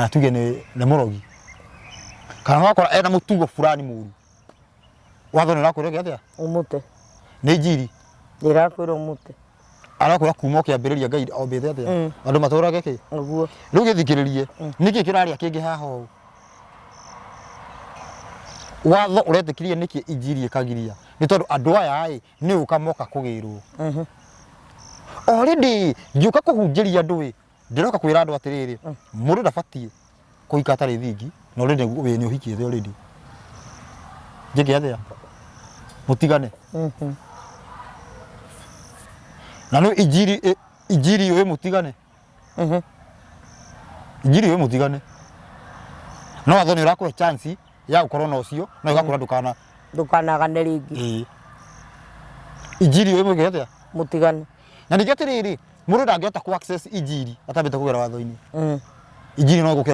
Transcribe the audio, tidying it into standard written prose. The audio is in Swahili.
tuge nĩ mũrogi kana wakora ena mũtugo fulani mũru watho nĩ ũrakwĩra gĩathĩa umute nĩ injiri ndĩrakwĩra umute arakwĩra kuma ũkĩambĩrĩria Ngai ombĩte atĩa andũ matũrage kĩ ũguo rĩu gĩthikĩrĩrie nĩkĩ kĩrarĩa kĩngĩ haha ũũ watho ũretĩkirie nĩkĩ injiri ĩkagiria nĩ tondũ andũ aya nĩ ũka moka kũgĩrwo already ngĩũka kũhunjĩria andũ ndĩroka kwĩra andũ atĩrĩrĩ mũndũ ndabatiĩ kũhika atarĩ thingi na already we nĩ ũhikĩte already njĩke atĩa mũtigane na no injiri we mũtigane injiri we mũtigane no watho nĩ ũrakũhe chance ya gũkorwo na ũcio na ũgakũra ndũkanagane rĩngĩ injiri we mũgĩ atĩa mũtigane na nĩkĩ atĩrĩrĩ mũndũ ndangĩhota ku access injiri atabĩte kũgera watho-inĩ injiri no